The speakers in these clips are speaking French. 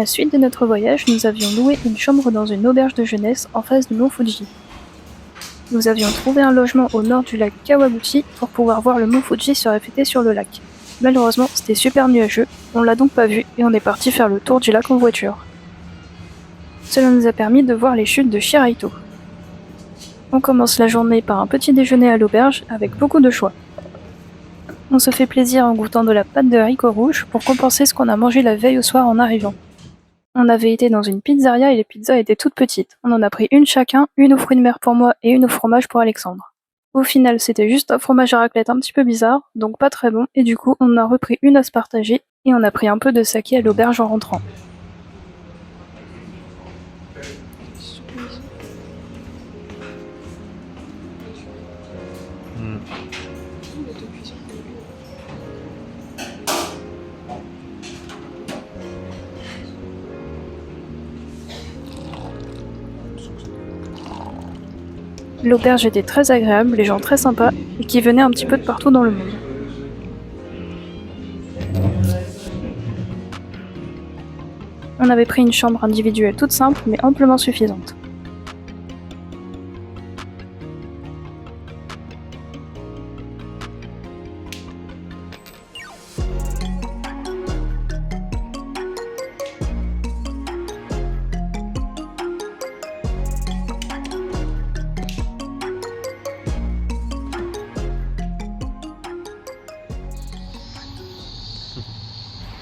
la suite de notre voyage, nous avions loué une chambre dans une auberge de jeunesse en face du mont Fuji. Nous avions trouvé un logement au nord du lac Kawaguchi pour pouvoir voir le mont Fuji se refléter sur le lac. Malheureusement, c'était super nuageux, on l'a donc pas vu et on est parti faire le tour du lac en voiture. Cela nous a permis de voir les chutes de Shiraito. On commence la journée par un petit déjeuner à l'auberge avec beaucoup de choix. On se fait plaisir en goûtant de la pâte de haricots rouges pour compenser ce qu'on a mangé la veille au soir en arrivant. On avait été dans une pizzeria et les pizzas étaient toutes petites. On en a pris une chacun, une aux fruits de mer pour moi et une au fromage pour Alexandre. Au final, c'était juste un fromage à raclette un petit peu bizarre, donc pas très bon, et du coup, on en a repris une à se partager et on a pris un peu de saké à l'auberge en rentrant. L'auberge était très agréable, les gens très sympas, et qui venaient un petit peu de partout dans le monde. On avait pris une chambre individuelle toute simple, mais amplement suffisante.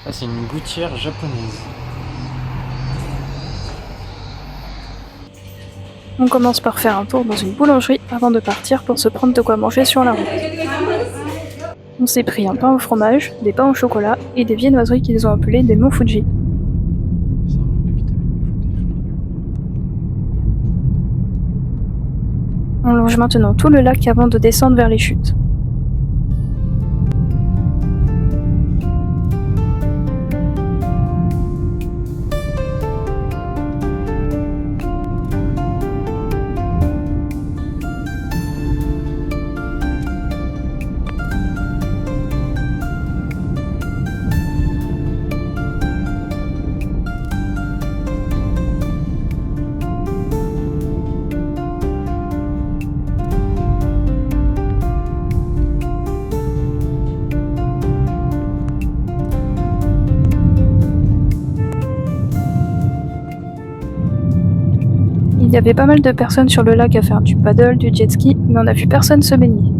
Ah, c'est une gouttière japonaise. On commence par faire un tour dans une boulangerie avant de partir pour se prendre de quoi manger sur la route. On s'est pris un pain au fromage, des pains au chocolat et des viennoiseries qu'ils ont appelées des Monts Fuji. On longe maintenant tout le lac avant de descendre vers les chutes. Il y avait pas mal de personnes sur le lac à faire du paddle, du jet ski, mais on n'a vu personne se baigner.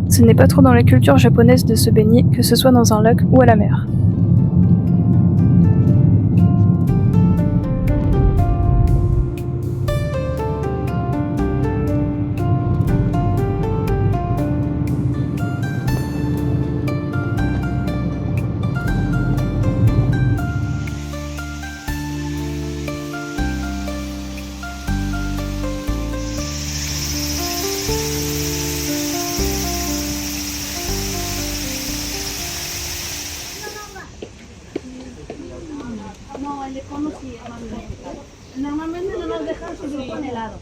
Ce n'est pas trop dans la culture japonaise de se baigner, que ce soit dans un lac ou à la mer. No, el de cono sí, normalmente no nos dejan subir con helado.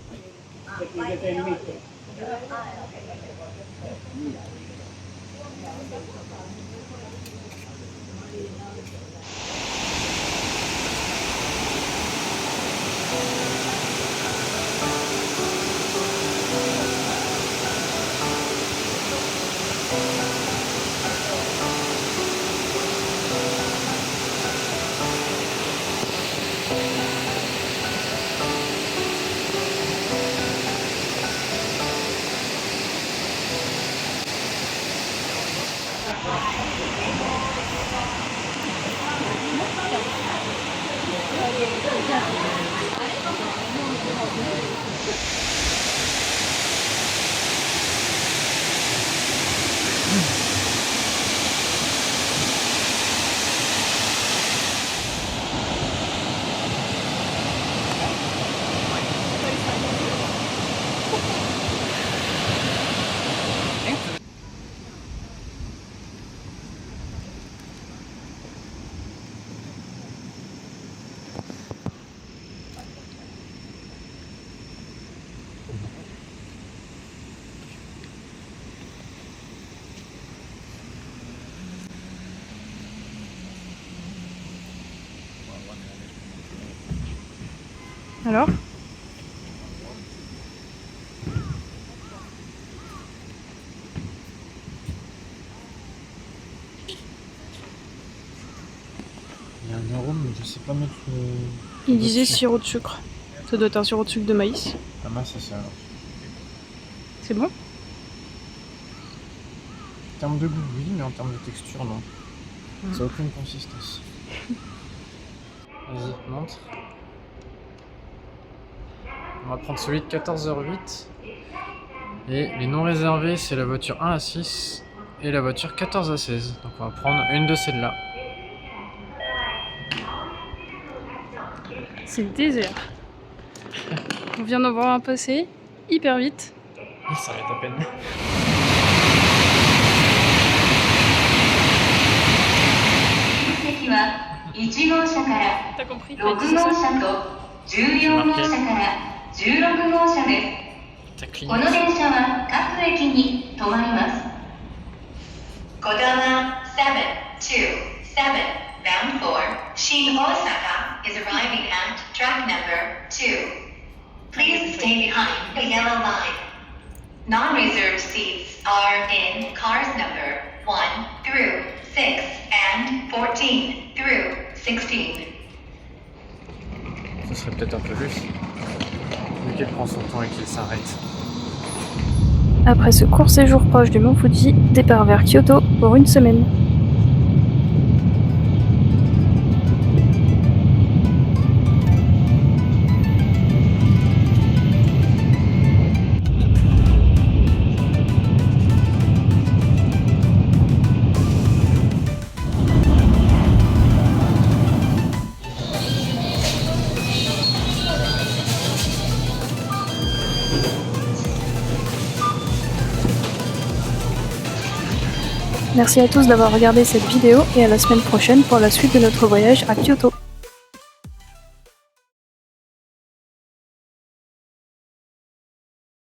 Alors? Il y a un arôme, mais je sais pas mettre le. Il disait sirop de sucre. Ça doit être un sirop de sucre de maïs. Ah mince, ça alors. C'est bon? En termes de goût, oui, mais en termes de texture, non. Ça n'a aucune consistance. Vas-y, montre. On va prendre celui de 14h08. Et les non réservés, c'est la voiture 1 à 6 et la voiture 14 à 16. Donc on va prendre une de celles-là. C'est le désert. On vient d'en voir un passer hyper vite. Il s'arrête à peine. T'as compris? 6号車と14号車から16号車です。 T'as こ cligné. の電車は各駅に停まります。Kodama 727 bound for Shin Osaka is arriving at track number 2. Please stay behind the yellow line. Non-reserved seats are in cars number 1 through 6 and 14 through 16. Ce serait peut-être un peu plus. Mais qu'elle prend son temps et qu'il s'arrête. Après ce court séjour proche du mont Fuji, départ vers Kyoto pour une semaine. Merci à tous d'avoir regardé cette vidéo et à la semaine prochaine pour la suite de notre voyage à Kyoto.